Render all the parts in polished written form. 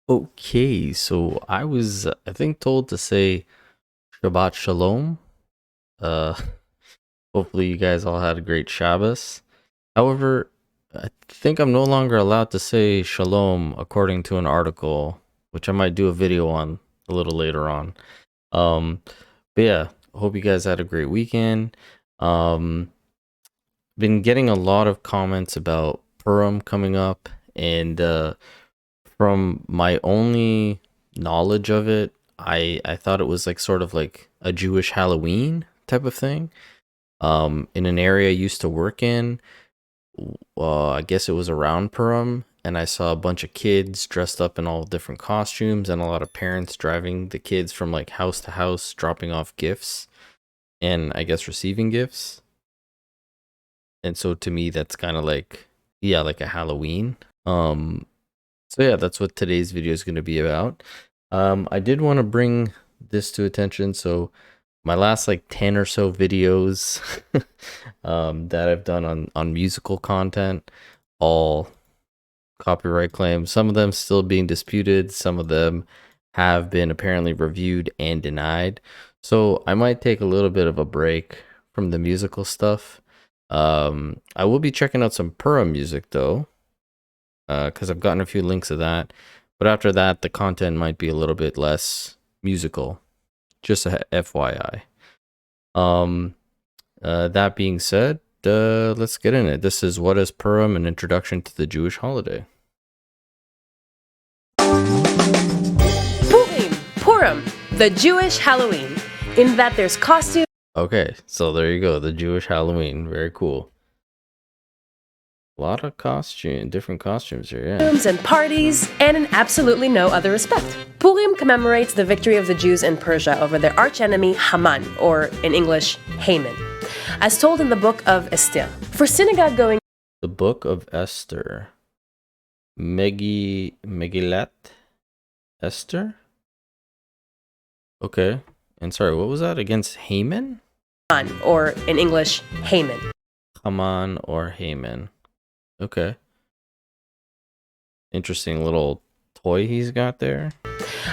Okay, so I was, I think, told to say Shabbat Shalom. Uh, Hopefully you guys all had a great Shabbos. However, I think I'm no longer allowed to say Shalom according to an article, which I might do a video on a little later on. Um, but yeah, hope you guys had a great weekend. Um, been getting a lot of comments about Purim coming up, and from my only knowledge of it, I thought it was like sort of like a Jewish Halloween type of thing. In an area I used to work in, I guess it was around Purim, and I saw a bunch of kids dressed up in all different costumes, and a lot of parents driving the kids from like house to house, dropping off gifts, and I guess receiving gifts. And so to me, that's kind of like, yeah, like a Halloween. So yeah, that's what today's video is going to be about. I did want to bring this to attention. So my last like 10 or so videos that I've done on musical content, all copyright claims. Some of them still being disputed. Some of them have been apparently reviewed and denied. So I might take a little bit of a break from the musical stuff. I will be checking out some Purim music though, because I've gotten a few links of that. But after that, the content might be a little bit less musical. Just a FYI. That being said, let's get in it. This is What is Purim, an introduction to the Jewish holiday. Purim, the Jewish Halloween. In that there's costumes. Okay, so there you go, the Jewish Halloween. Very cool. A lot of different costumes here, yeah. And parties, and in absolutely no other respect. Purim commemorates the victory of the Jews in Persia over their archenemy Haman, or in English, Haman, as told in the book of Esther. For synagogue-going... The book of Esther. Megillat Esther? Okay. And sorry, what was that? Against Haman? Or in English, Haman. Haman or Haman. Okay. Interesting little toy he's got there.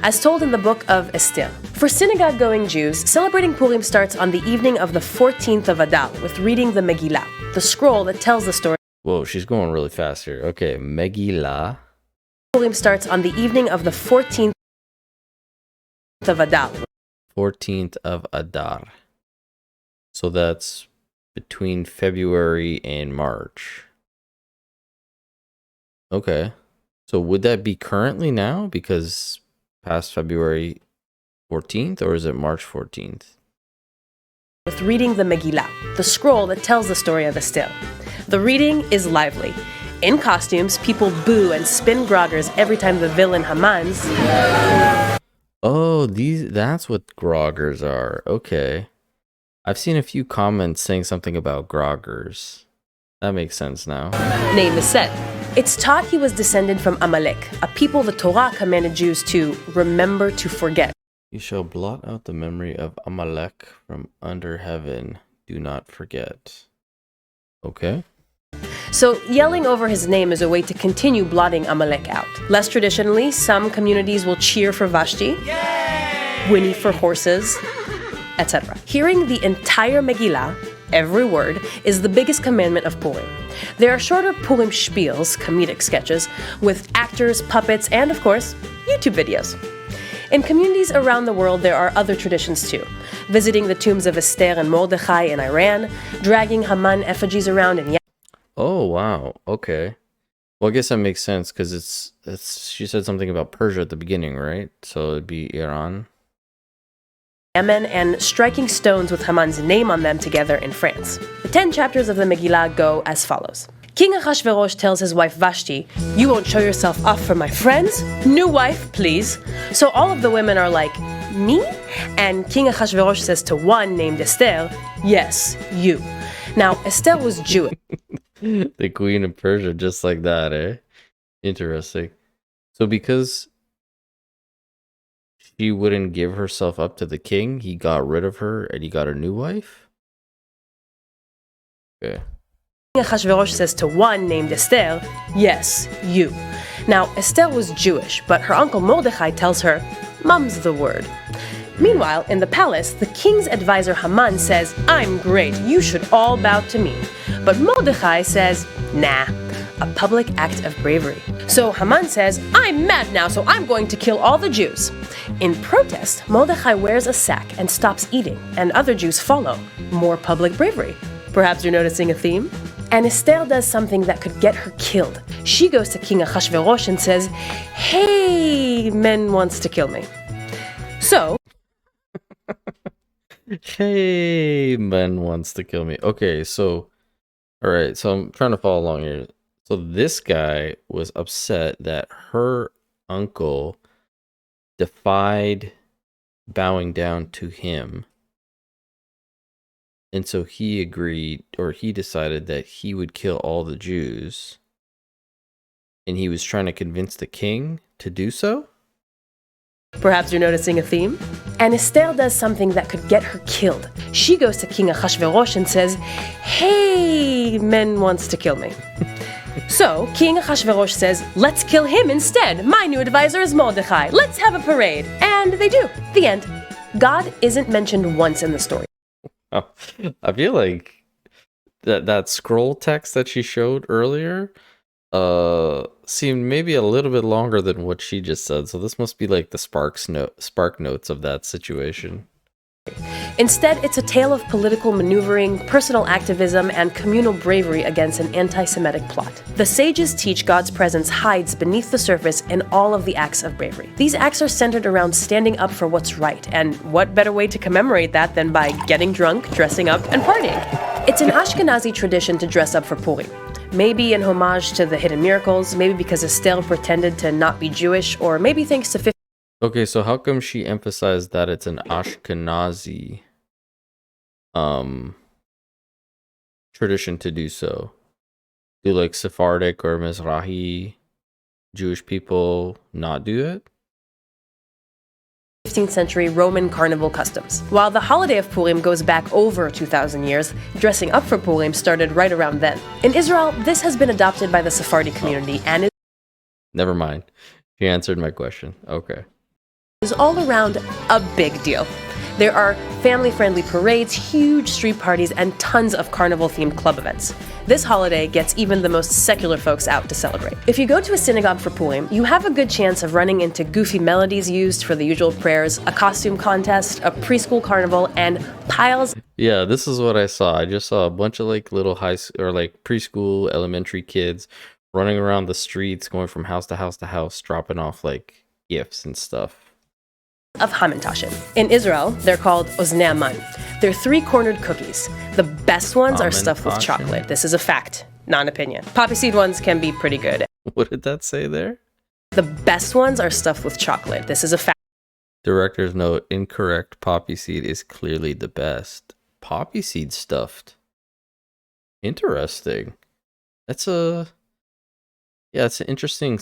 As told in the book of Esther. For synagogue-going Jews, celebrating Purim starts on the evening of the 14th of Adar with reading the Megillah, the scroll that tells the story. Whoa, she's going really fast here. Okay, Megillah. Purim starts on the evening of the 14th of Adar. 14th of Adar. So that's between February and March. Okay. So would that be currently now? Because past February 14th, or is it March 14th? With reading the Megillah, the scroll that tells the story of Esther. The reading is lively. In costumes, people boo and spin groggers every time the villain Haman's... Oh, that's what groggers are. Okay. I've seen a few comments saying something about groggers. That makes sense now. Name is said. It's taught he was descended from Amalek, a people the Torah commanded Jews to remember to forget. You shall blot out the memory of Amalek from under heaven. Do not forget. Okay. So yelling over his name is a way to continue blotting Amalek out. Less traditionally, some communities will cheer for Vashti, whinny for horses, etc. Hearing the entire Megillah, every word, is the biggest commandment of Purim. There are shorter Purim spiels, comedic sketches, with actors, puppets, and of course, YouTube videos. In communities around the world, there are other traditions too. Visiting the tombs of Esther and Mordechai in Iran, dragging Haman effigies around in Yemen. Oh, wow. Okay. Well, I guess that makes sense because she said something about Persia at the beginning, right? So it'd be Iran. Yemen, and striking stones with Haman's name on them together in France. The 10 chapters of the Megillah go as follows. King Ahasuerus tells his wife Vashti, "You won't show yourself off for my friends? New wife, please." So all of the women are like, "Me?" And King Ahasuerus says to one named Esther, "Yes, you." Now, Esther was Jewish. The queen of Persia, just like that, eh? Interesting. So because she wouldn't give herself up to the king, he got rid of her and he got a new wife? Okay. Ahasuerus says to one named Esther, "Yes, you." Now, Esther was Jewish, but her uncle Mordechai tells her, "Mum's the word." Meanwhile, in the palace, the king's advisor Haman says, "I'm great, you should all bow to me." But Mordechai says, "Nah, a public act of bravery." So Haman says, "I'm mad now, so I'm going to kill all the Jews." In protest, Mordechai wears a sack and stops eating, and other Jews follow. More public bravery. Perhaps you're noticing a theme? And Esther does something that could get her killed. She goes to King Ahasuerus and says, "Hey, men wants to kill me." So, Hey, man wants to kill me. Okay, so, all right, so I'm trying to follow along here. So this guy was upset that her uncle defied bowing down to him. And so he agreed, or he decided that he would kill all the Jews. And he was trying to convince the king to do so? perhaps you're noticing a theme? And Esther does something that could get her killed. She goes to King Ahasuerus and says, "Hey, men wants to kill me." So, King Ahasuerus says, "Let's kill him instead. My new advisor is Mordechai. Let's have a parade." And they do. The end. God isn't mentioned once in the story. Oh, I feel like that scroll text that she showed earlier seemed maybe a little bit longer than what she just said. So this must be like the spark notes of that situation. Instead, it's a tale of political maneuvering, personal activism, and communal bravery against an anti-Semitic plot. The sages teach God's presence hides beneath the surface in all of the acts of bravery. These acts are centered around standing up for what's right, and what better way to commemorate that than by getting drunk, dressing up, and partying? It's an Ashkenazi tradition to dress up for Purim. Maybe in homage to the hidden miracles, maybe because Esther pretended to not be Jewish, or maybe thanks to Okay, so how come she emphasized that it's an Ashkenazi tradition to do so? Do like Sephardic or Mizrahi Jewish people not do it? 15th century Roman carnival customs. While the holiday of Purim goes back over 2,000 years, dressing up for Purim started right around then. In Israel, this has been adopted by the Sephardi community and Never mind. She answered my question. Okay. is all around a big deal. There are family-friendly parades, huge street parties, and tons of carnival-themed club events. This holiday gets even the most secular folks out to celebrate. If you go to a synagogue for Purim, you have a good chance of running into goofy melodies used for the usual prayers, a costume contest, a preschool carnival, and piles. Yeah, this is what I saw. I just saw a bunch of like little preschool, elementary kids running around the streets, going from house to house to house, dropping off like gifts and stuff. Of Hamintashim. In Israel, they're called Oznei Aman. They're three-cornered cookies. The best ones are stuffed with chocolate. This is a fact, not an opinion. Poppy seed ones can be pretty good. What did that say there? The best ones are stuffed with chocolate. This is a fact. Director's note, incorrect. Poppy seed is clearly the best. Poppy seed stuffed. Interesting. It's an interesting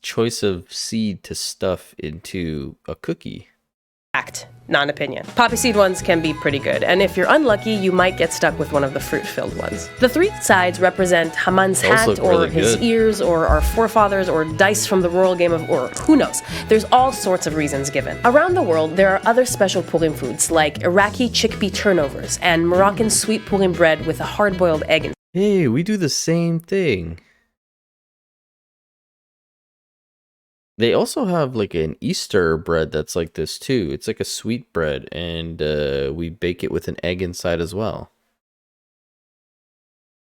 choice of seed to stuff into a cookie. Fact, not an opinion. Poppy seed ones can be pretty good, and if you're unlucky, you might get stuck with one of the fruit-filled ones. The three sides represent Haman's hat, or really his good. ears, or our forefathers, or dice from the royal game of Ur. Who knows? There's all sorts of reasons given. Around the world, there are other special Purim foods, like Iraqi chickpea turnovers, and Moroccan sweet Purim bread with a hard-boiled egg inside. Hey, we do the same thing. They also have like an Easter bread that's like this too. It's like a sweet bread, and we bake it with an egg inside as well.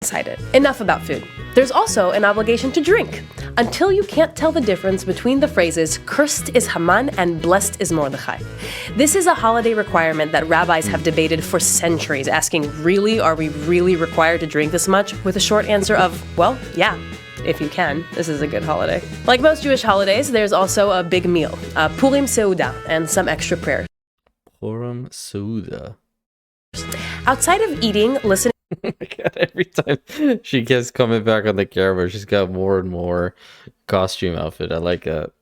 It. Enough about food. There's also an obligation to drink. Until you can't tell the difference between the phrases "cursed is Haman" and "blessed is Mordechai." This is a holiday requirement that rabbis have debated for centuries, asking, really, are we really required to drink this much? With a short answer of, well, yeah. If you can, this is a good holiday. Like most Jewish holidays, there's also a big meal, a Purim Seudah, and some extra prayers. Purim Seudah. Outside of eating, listening, Oh my God, every time she keeps coming back on the camera, she's got more and more costume outfit. I like that.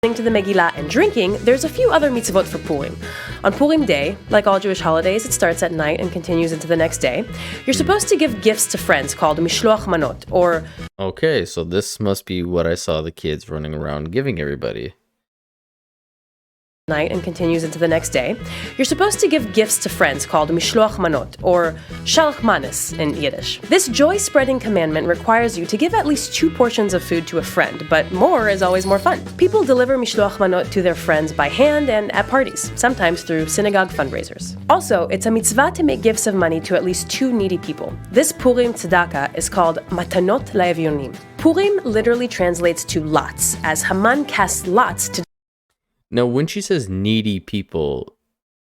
to the Megillah and drinking, there's a few other mitzvot for Purim. On Purim Day, like all Jewish holidays, it starts at night and continues into the next day. You're supposed to give gifts to friends called mishloach manot, or... Okay, so this must be what I saw the kids running around giving everybody. Night and continues into the next day. You're supposed to give gifts to friends called mishloach manot, or shalach manis in Yiddish. This joy-spreading commandment requires you to give at least 2 portions of food to a friend, but more is always more fun. People deliver mishloach manot to their friends by hand and at parties, sometimes through synagogue fundraisers. Also, it's a mitzvah to make gifts of money to at least 2 needy people. This Purim tzedakah is called matanot la'evyonim. Purim literally translates to lots, as Haman cast lots to... Now, when she says needy people,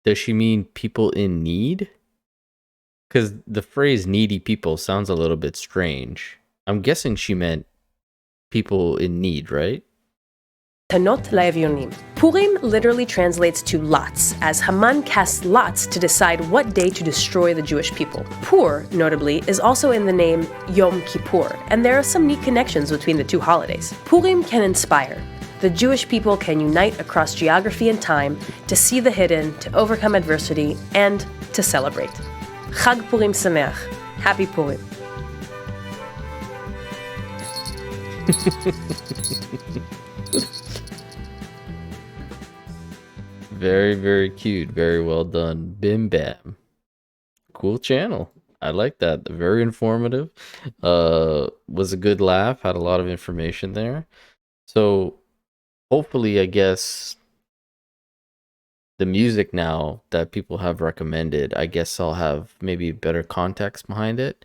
does she mean people in need? Because the phrase needy people sounds a little bit strange. I'm guessing she meant people in need, right? Tanot la'evyonim. Purim literally translates to lots, as Haman cast lots to decide what day to destroy the Jewish people. Pur, notably, is also in the name Yom Kippur, and there are some neat connections between the 2 holidays. Purim can inspire. The Jewish people can unite across geography and time to see the hidden, to overcome adversity, and to celebrate. Chag Purim Sameach. Happy Purim. Very, very cute. Very well done. Bim bam. Cool channel. I like that. Very informative. Was a good laugh. Had a lot of information there. So hopefully, I guess the music now that people have recommended, I guess I'll have maybe better context behind it.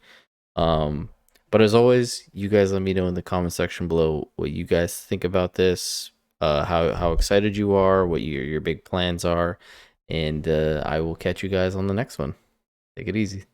But as always, you guys let me know in the comment section below what you guys think about this, how excited you are, what your big plans are, and I will catch you guys on the next one. Take it easy.